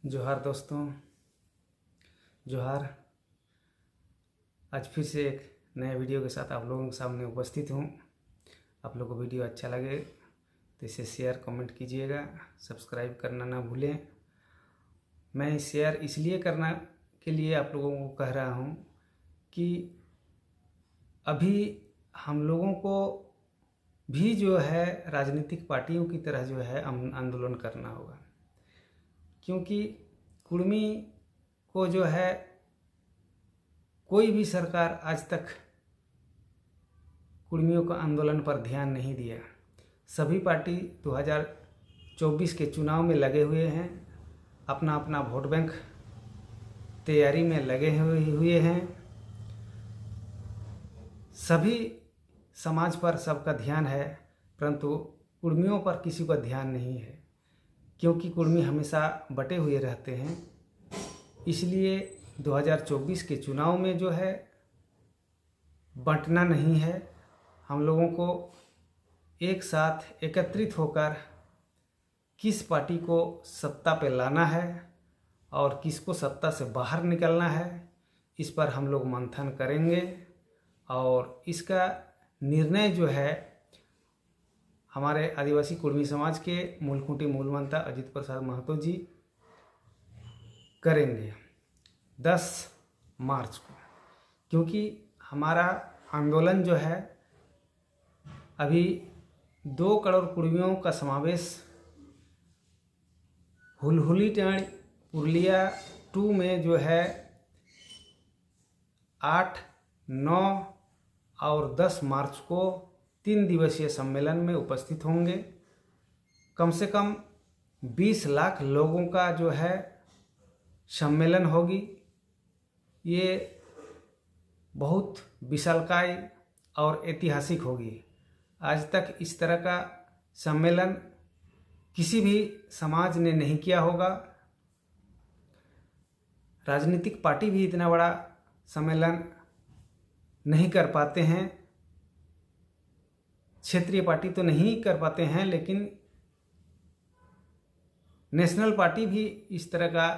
जोहार दोस्तों, जोहार। आज फिर से एक नए वीडियो के साथ आप लोगों के सामने उपस्थित हूँ। आप लोगों को वीडियो अच्छा लगे तो इसे शेयर कमेंट कीजिएगा, सब्सक्राइब करना ना भूलें। मैं शेयर इसलिए करना के लिए आप लोगों को कह रहा हूँ कि अभी हम लोगों को भी जो है राजनीतिक पार्टियों की तरह जो है आंदोलन करना होगा, क्योंकि कुर्मी को जो है कोई भी सरकार आज तक कुर्मियों का आंदोलन पर ध्यान नहीं दिया। सभी पार्टी 2024 के चुनाव में लगे हुए हैं, अपना अपना वोट बैंक तैयारी में लगे हुए हैं। सभी समाज पर सबका ध्यान है, परंतु कुर्मियों पर किसी का ध्यान नहीं है, क्योंकि कुर्मी हमेशा बटे हुए रहते हैं। इसलिए 2024 के चुनाव में जो है बंटना नहीं है। हम लोगों को एक साथ एकत्रित होकर किस पार्टी को सत्ता पे लाना है और किसको सत्ता से बाहर निकलना है, इस पर हम लोग मंथन करेंगे। और इसका निर्णय जो है हमारे आदिवासी कुर्मी समाज के मूलखुंटी मूलमंता अजित प्रसाद महतो जी करेंगे 10 मार्च को, क्योंकि हमारा आंदोलन जो है अभी 2 करोड़ कुर्मियों का समावेश हुलहुलीटांड़ी पुरुलिया 2 में जो है 8, 9 और 10 मार्च को 3 दिवसीय सम्मेलन में उपस्थित होंगे। कम से कम 20 लाख लोगों का जो है सम्मेलन होगी। ये बहुत विशालकाय और ऐतिहासिक होगी। आज तक इस तरह का सम्मेलन किसी भी समाज ने नहीं किया होगा। राजनीतिक पार्टी भी इतना बड़ा सम्मेलन नहीं कर पाते हैं, क्षेत्रीय पार्टी तो नहीं कर पाते हैं, लेकिन नेशनल पार्टी भी इस तरह का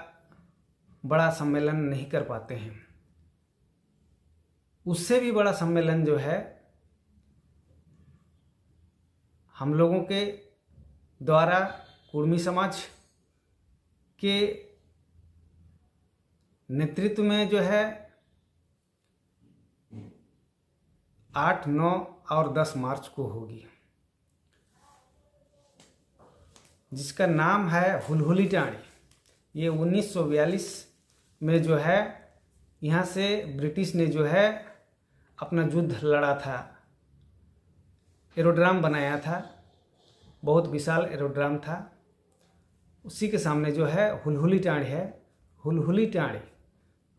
बड़ा सम्मेलन नहीं कर पाते हैं। उससे भी बड़ा सम्मेलन जो है हम लोगों के द्वारा कुर्मी समाज के नेतृत्व में जो है 8, 9 और 10 मार्च को होगी, जिसका नाम है हुलहुलीटांड़ी। ये 1942 में जो है यहाँ से ब्रिटिश ने जो है अपना युद्ध लड़ा था, एरोड्राम बनाया था, बहुत विशाल एरोड्राम था। उसी के सामने जो है हुलहुलीटांड़ी है। हुलहुलीटांड़ी,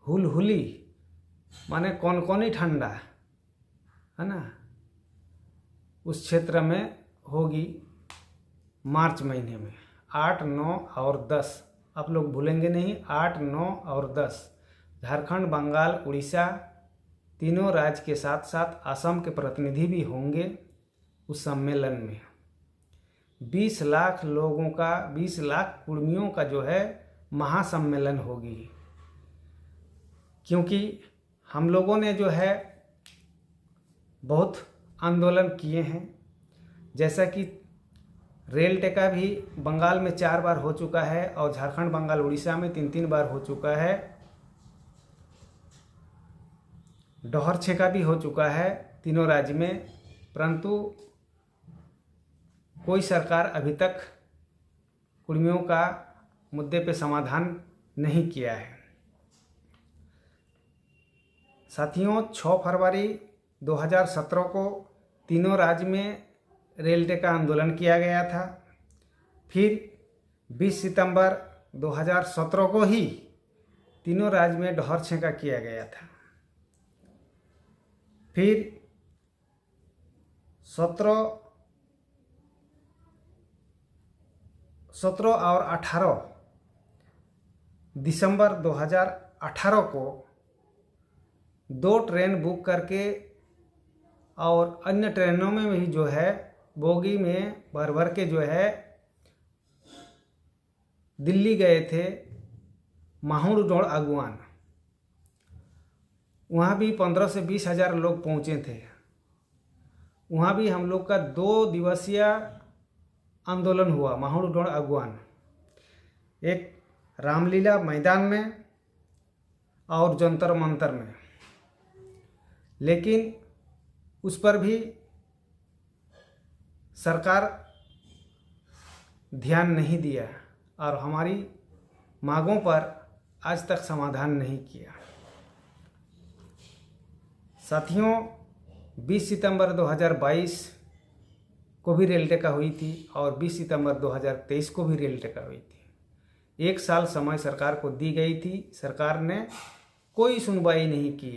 हुलहुली माने कौन ठंडा है ना, उस क्षेत्र में होगी मार्च महीने में 8, 9 और 10। आप लोग भूलेंगे नहीं, 8, 9 और 10। झारखंड, बंगाल, उड़ीसा तीनों राज्य के साथ साथ असम के प्रतिनिधि भी होंगे उस सम्मेलन में। 20 लाख लोगों का, 20 लाख कुर्मियों का जो है महासम्मेलन होगी, क्योंकि हम लोगों ने जो है बहुत आंदोलन किए हैं। जैसा कि रेल टेका भी बंगाल में 4 बार हो चुका है और झारखंड, बंगाल, उड़ीसा में 3-3 बार हो चुका है। डोहर छेका भी हो चुका है तीनों राज्य में, परंतु कोई सरकार अभी तक कुर्मियों का मुद्दे पे समाधान नहीं किया है। साथियों, 6 फरवरी 2017 को तीनों राज्य में रेल टेका आंदोलन किया गया था। फिर 20 सितंबर 2017 को ही तीनों राज्य में डोहर छेका किया गया था। फिर 17 और 18 दिसंबर 2018 को 2 ट्रेन बुक करके और अन्य ट्रेनों में भी जो है बोगी में भर भर के जो है दिल्ली गए थे माहुड़ डोड़ अगवान, वहाँ भी 15 से 20 हज़ार लोग पहुँचे थे। वहाँ भी हम लोग का 2 दिवसीय आंदोलन हुआ माहुड़ डोड़ अगवान, एक रामलीला मैदान में और जंतर मंतर में। लेकिन उस पर भी सरकार ध्यान नहीं दिया और हमारी मांगों पर आज तक समाधान नहीं किया। साथियों, 20 सितंबर 2022 को भी रेल टेका हुई थी और 20 सितंबर 2023 को भी रेल टेका हुई थी। 1 साल समय सरकार को दी गई थी, सरकार ने कोई सुनवाई नहीं की।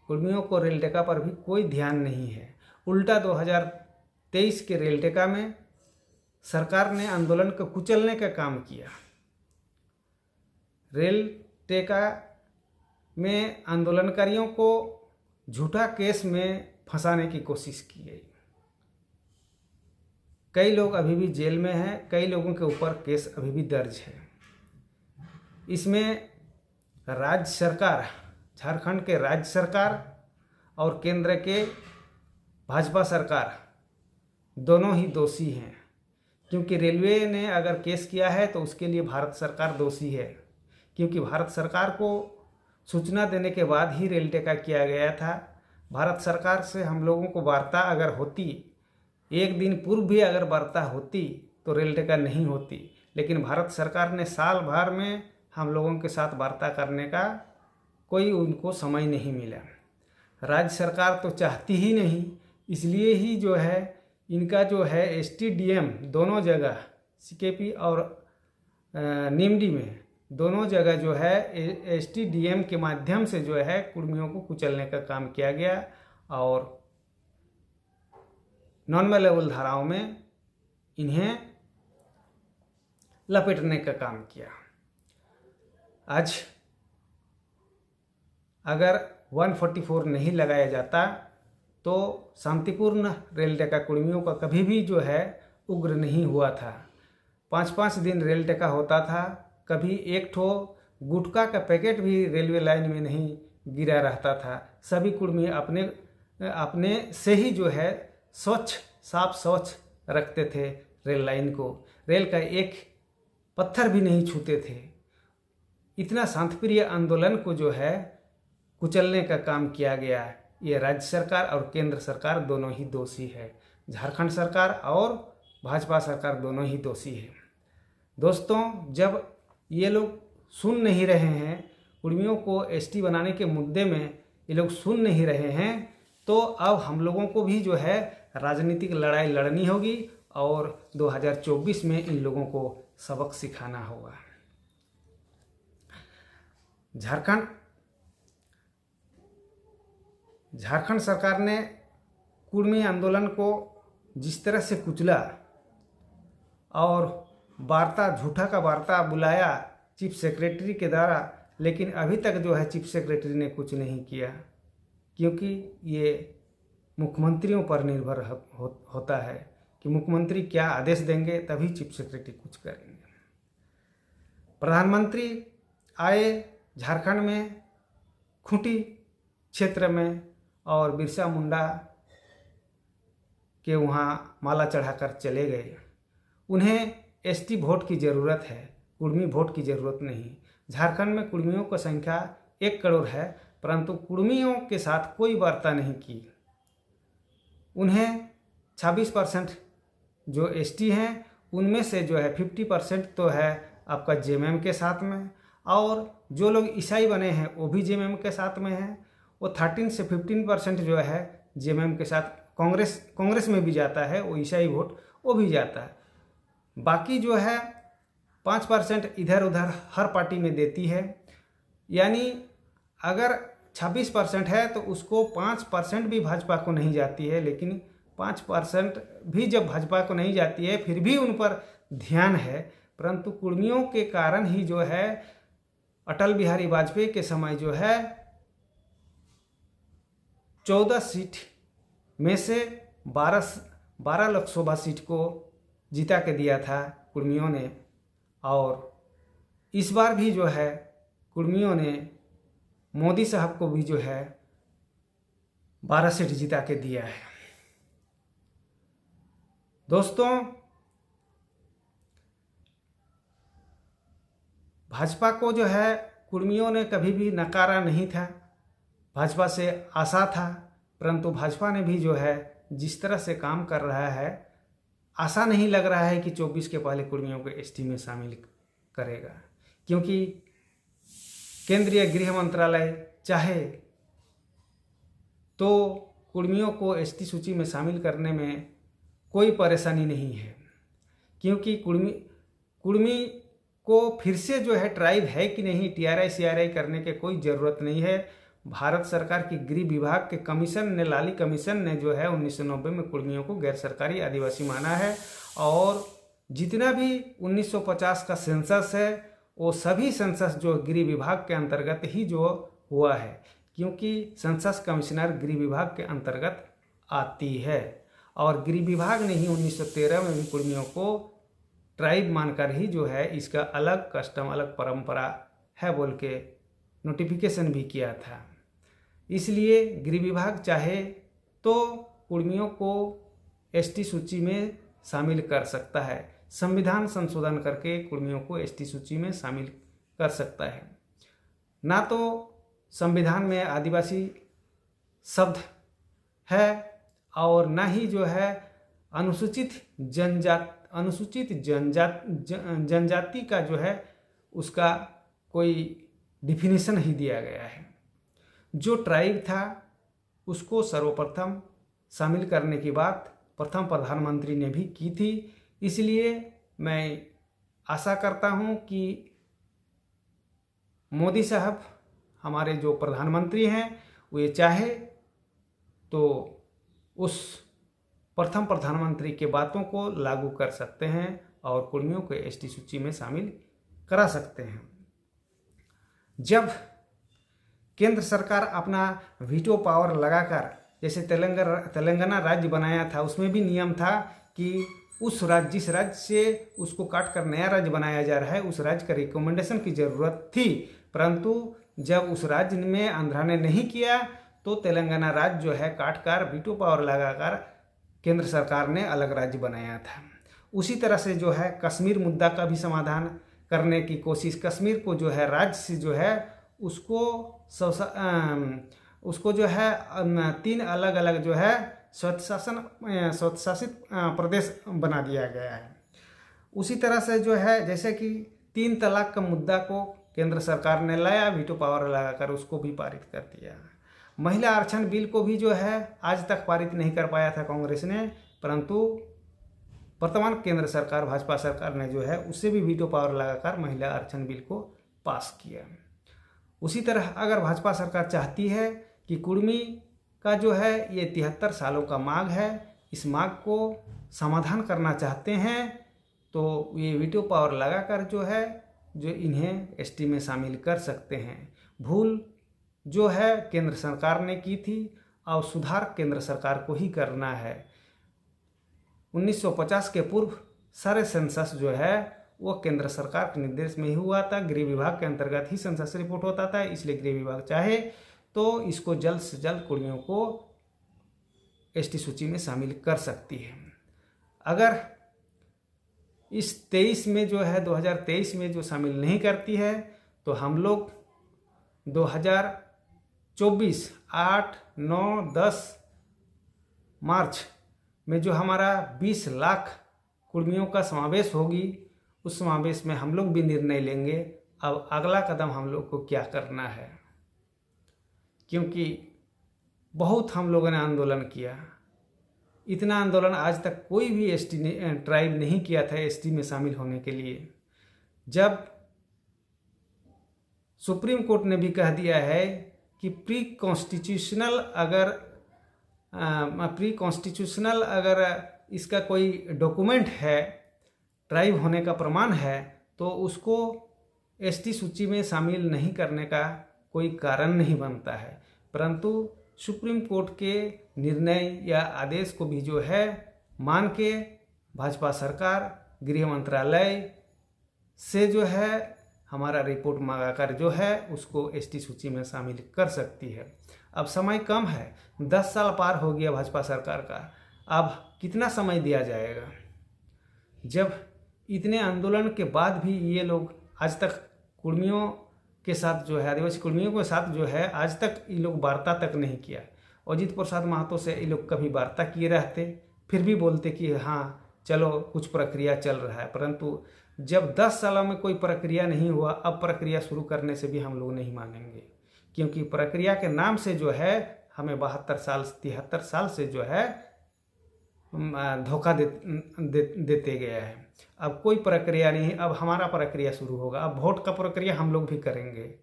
कुर्मियों को रेल टेका पर भी कोई ध्यान नहीं है। उल्टा 2023 के रेल टेका में सरकार ने आंदोलन को कुचलने का काम किया। रेल टेका में आंदोलनकारियों को झूठा केस में फंसाने की कोशिश की गई। कई लोग अभी भी जेल में हैं, कई लोगों के ऊपर केस अभी भी दर्ज है। इसमें राज्य सरकार, झारखंड के राज्य सरकार और केंद्र के भाजपा सरकार दोनों ही दोषी हैं, क्योंकि रेलवे ने अगर केस किया है तो उसके लिए भारत सरकार दोषी है, क्योंकि भारत सरकार को सूचना देने के बाद ही रेल टेका किया गया था। भारत सरकार से हम लोगों को वार्ता अगर होती, एक दिन पूर्व भी अगर वार्ता होती तो रेल टेका नहीं होती। लेकिन भारत सरकार ने साल भर में हम लोगों के साथ वार्ता करने का कोई उनको समय नहीं मिला। राज्य सरकार तो चाहती ही नहीं, इसलिए ही जो है इनका जो है STDM दोनों जगह, CKP और निमडी में दोनों जगह जो है STDM के माध्यम से जो है कुर्मियों को कुचलने का काम किया गया और नॉन अवेलेबल धाराओं में इन्हें लपेटने का काम किया। आज अगर 144 नहीं लगाया जाता तो शांतिपूर्ण रेल टेका कुर्मियों का कभी भी जो है उग्र नहीं हुआ था। 5-5 दिन रेल टेका होता था। कभी एक ठो गुटखा का पैकेट भी रेलवे लाइन में नहीं गिरा रहता था। सभी कुर्मी अपने से ही जो है साफ स्वच्छ रखते थे रेल लाइन को। रेल का एक पत्थर भी नहीं छूते थे। इतना शांतिप्रिय आंदोलन को जो है कुचलने का काम किया गया। ये राज्य सरकार और केंद्र सरकार दोनों ही दोषी है। झारखंड सरकार और भाजपा सरकार दोनों ही दोषी है। दोस्तों, जब ये लोग सुन नहीं रहे हैं, कुर्मियों को ST बनाने के मुद्दे में ये लोग सुन नहीं रहे हैं, तो अब हम लोगों को भी जो है राजनीतिक लड़ाई लड़नी होगी और 2024 में इन लोगों को सबक सिखाना होगा। झारखंड सरकार ने कुर्मी आंदोलन को जिस तरह से कुचला और झूठा का वार्ता बुलाया चीफ सेक्रेटरी के द्वारा, लेकिन अभी तक जो है चीफ सेक्रेटरी ने कुछ नहीं किया, क्योंकि ये मुख्यमंत्रियों पर निर्भर होता है कि मुख्यमंत्री क्या आदेश देंगे तभी चीफ सेक्रेटरी कुछ करेंगे। प्रधानमंत्री आए झारखंड में खूंटी क्षेत्र में और बिरसा मुंडा के वहाँ माला चढ़ाकर चले गए। उन्हें ST वोट की ज़रूरत है, कुर्मी वोट की ज़रूरत नहीं। झारखंड में कुर्मियों की संख्या 1 करोड़ है, परंतु कुर्मियों के साथ कोई वार्ता नहीं की। उन्हें 26% जो ST हैं उनमें से जो है 50% तो है आपका JMM के साथ में, और जो लोग ईसाई बने हैं वो भी JMM के साथ में हैं। वो 13 से 15% जो है JMM के साथ कांग्रेस में भी जाता है, वो ईसाई वोट वो भी जाता है। बाकी जो है 5% इधर उधर हर पार्टी में देती है। यानी अगर 26% है तो उसको 5% भी भाजपा को नहीं जाती है, लेकिन 5% भी जब भाजपा को नहीं जाती है फिर भी उन पर ध्यान है। परंतु कुर्मियों के कारण ही जो है अटल बिहारी वाजपेयी के समय जो है 14 सीट में से 12 लोकसभा सीट को जिता के दिया था कुर्मियों ने, और इस बार भी जो है कुर्मियों ने मोदी साहब को भी जो है 12 सीट जिता के दिया है। दोस्तों, भाजपा को जो है कुर्मियों ने कभी भी नकारा नहीं था, भाजपा से आशा था, परंतु भाजपा ने भी जो है जिस तरह से काम कर रहा है, आशा नहीं लग रहा है कि 24 के पहले कुर्मियों को एसटी में शामिल करेगा, क्योंकि केंद्रीय गृह मंत्रालय चाहे तो कुर्मियों को एसटी सूची में शामिल करने में कोई परेशानी नहीं है, क्योंकि कुर्मी को फिर से जो है ट्राइब है कि नहीं टीआरआई सीआरआई करने के कोई ज़रूरत नहीं है। भारत सरकार की गृह विभाग के कमीशन ने, लाली कमीशन ने जो है 1990 में कुर्मियों को गैर सरकारी आदिवासी माना है, और जितना भी 1950 का सेंसस है वो सभी सेंसस जो गृह विभाग के अंतर्गत ही जो हुआ है, क्योंकि सेंसस कमिश्नर गृह विभाग के अंतर्गत आती है, और गृह विभाग ने ही 1913 में भी कुर्मियों को ट्राइब मानकर ही जो है इसका अलग कस्टम, अलग परंपरा है बोल के नोटिफिकेशन भी किया था। इसलिए गृह विभाग चाहे तो कुर्मियों को एसटी सूची में शामिल कर सकता है, संविधान संशोधन करके कुर्मियों को एसटी सूची में शामिल कर सकता है। ना तो संविधान में आदिवासी शब्द है और ना ही जो है अनुसूचित जनजाति का जो है उसका कोई डिफिनीशन ही दिया गया है। जो ट्राइब था उसको सर्वप्रथम शामिल करने की बात प्रथम प्रधानमंत्री ने भी की थी। इसलिए मैं आशा करता हूं कि मोदी साहब हमारे जो प्रधानमंत्री हैं वो ये चाहे तो उस प्रथम प्रधानमंत्री के बातों को लागू कर सकते हैं और कुर्मियों को एसटी सूची में शामिल करा सकते हैं। जब केंद्र सरकार अपना वीटो पावर लगाकर, जैसे तेलंगाना राज्य बनाया था, उसमें भी नियम था कि उस राज्य, जिस राज्य से उसको काट कर नया राज्य बनाया जा रहा है, उस राज्य का रिकमेंडेशन की ज़रूरत थी, परंतु जब उस राज्य में आंध्रा ने नहीं किया तो तेलंगाना राज्य जो है काट कर वीटो पावर लगाकर केंद्र सरकार ने अलग राज्य बनाया था। उसी तरह से जो है कश्मीर मुद्दा का भी समाधान करने की कोशिश, कश्मीर को जो है राज्य से जो है उसको जो है 3 अलग अलग जो है स्वशासित प्रदेश बना दिया गया है। उसी तरह से जो है जैसे कि 3 तलाक का मुद्दा को केंद्र सरकार ने लाया, वीटो पावर लगाकर उसको भी पारित कर दिया। महिला आरक्षण बिल को भी जो है आज तक पारित नहीं कर पाया था कांग्रेस ने, परंतु वर्तमान केंद्र सरकार भाजपा सरकार ने जो है उससे भी वीटो पावर लगाकर महिला आरक्षण बिल को पास किया। उसी तरह अगर भाजपा सरकार चाहती है कि कुर्मी का जो है ये 73 सालों का मांग है, इस मांग को समाधान करना चाहते हैं, तो ये वीटो पावर लगाकर जो है जो इन्हें एसटी में शामिल कर सकते हैं। भूल जो है केंद्र सरकार ने की थी और सुधार केंद्र सरकार को ही करना है। 1950 के पूर्व सारे सेंसस जो है वो केंद्र सरकार के निर्देश में ही हुआ था, गृह विभाग के अंतर्गत ही सेंसस रिपोर्ट होता था। इसलिए गृह विभाग चाहे तो इसको जल्द से जल्द कुर्मियों को एसटी सूची में शामिल कर सकती है। अगर इस 23 में जो है 2023 में जो शामिल नहीं करती है तो हम लोग 2024 8, 9, 10 मार्च में जो हमारा 20 लाख कुर्मियों का समावेश होगी, उस समावेश में हम लोग भी निर्णय लेंगे अब अगला कदम हम लोग को क्या करना है। क्योंकि बहुत हम लोगों ने आंदोलन किया, इतना आंदोलन आज तक कोई भी एसटी ट्राइब नहीं किया था एसटी में शामिल होने के लिए। जब सुप्रीम कोर्ट ने भी कह दिया है कि प्री कॉन्स्टिट्यूशनल अगर इसका कोई डॉक्यूमेंट है, ट्राइब होने का प्रमाण है, तो उसको एसटी सूची में शामिल नहीं करने का कोई कारण नहीं बनता है। परंतु सुप्रीम कोर्ट के निर्णय या आदेश को भी जो है मान के भाजपा सरकार गृह मंत्रालय से जो है हमारा रिपोर्ट मंगाकर जो है उसको एसटी सूची में शामिल कर सकती है। अब समय कम है, 10 साल पार हो गया भाजपा सरकार का, अब कितना समय दिया जाएगा? जब इतने आंदोलन के बाद भी ये लोग आज तक कुर्मियों के साथ जो है, आदिवासी कुर्मियों के साथ जो है आज तक ये लोग वार्ता तक नहीं किया। अजित प्रसाद महतो से ये लोग कभी वार्ता किए रहते, फिर भी बोलते कि हाँ चलो कुछ प्रक्रिया चल रहा है, परंतु जब 10 सालों में कोई प्रक्रिया नहीं हुआ, अब प्रक्रिया शुरू करने से भी हम लोग नहीं मानेंगे, क्योंकि प्रक्रिया के नाम से जो है हमें 72 साल 73 साल से जो है धोखा देते गया है। अब कोई प्रक्रिया नहीं, अब हमारा प्रक्रिया शुरू होगा। अब वोट का प्रक्रिया हम लोग भी करेंगे।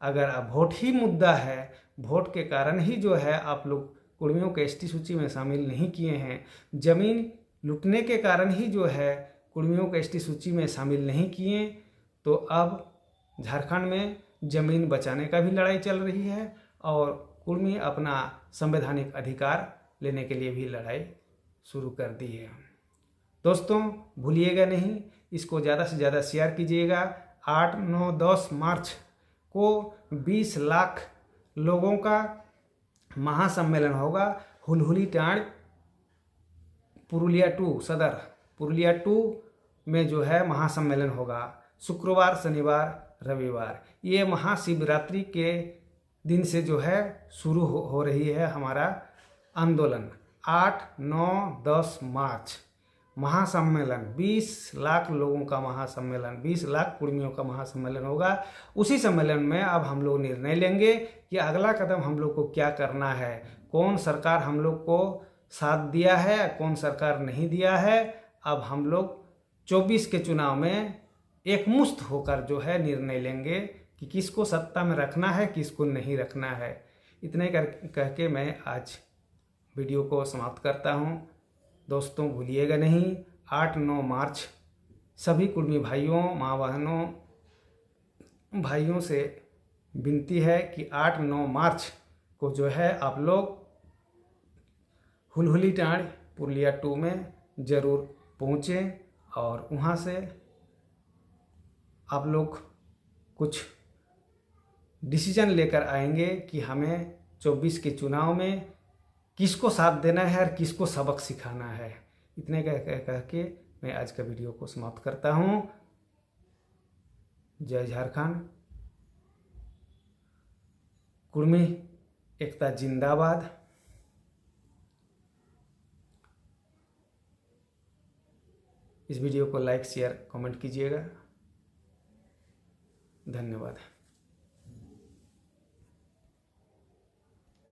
अगर अब वोट ही मुद्दा है, वोट के कारण ही जो है आप लोग कुर्मियों के एसटी सूची में शामिल नहीं किए हैं, जमीन लूटने के कारण ही जो है कुर्मियों के एसटी सूची में शामिल नहीं किए, तो अब झारखंड में ज़मीन बचाने का भी लड़ाई चल रही है और कुर्मी अपना संवैधानिक अधिकार लेने के लिए भी लड़ाई शुरू कर दी है। दोस्तों भूलिएगा नहीं, इसको ज़्यादा से ज़्यादा शेयर कीजिएगा। 8, 9, 10 मार्च को 20 लाख लोगों का महासम्मेलन होगा हुलहुली टाँड़ पुरुलिया 2 सदर पुरुलिया 2 में जो है महासम्मेलन होगा। शुक्रवार, शनिवार, रविवार, ये महाशिवरात्रि के दिन से जो है शुरू हो रही है हमारा आंदोलन। 8, 9, 10 मार्च महासम्मेलन, 20 लाख लोगों का महासम्मेलन, 20 लाख कुर्मियों का महासम्मेलन होगा। उसी सम्मेलन में अब हम लोग निर्णय लेंगे कि अगला कदम हम लोग को क्या करना है, कौन सरकार हम लोग को साथ दिया है, कौन सरकार नहीं दिया है। अब हम लोग 24 के चुनाव में एकमुश्त होकर जो है निर्णय लेंगे कि किसको सत्ता में रखना है, किसको नहीं रखना है। इतने कह के मैं आज वीडियो को समाप्त करता हूँ। दोस्तों भूलिएगा नहीं, 8, 9 मार्च सभी कुर्मी भाइयों, माँ बहनों, भाइयों से विनती है कि 8, 9 मार्च को जो है आप लोग हुलहुली टाँड़ पुरुलिया 2 में ज़रूर पहुँचें और वहाँ से आप लोग कुछ डिसीजन लेकर आएंगे कि हमें 24 के चुनाव में किसको साथ देना है और किसको सबक सिखाना है। इतने कह के मैं आज का वीडियो को समाप्त करता हूँ। जय झारखंड, कुर्मी एकता जिंदाबाद। इस वीडियो को लाइक, शेयर, कमेंट कीजिएगा। धन्यवाद।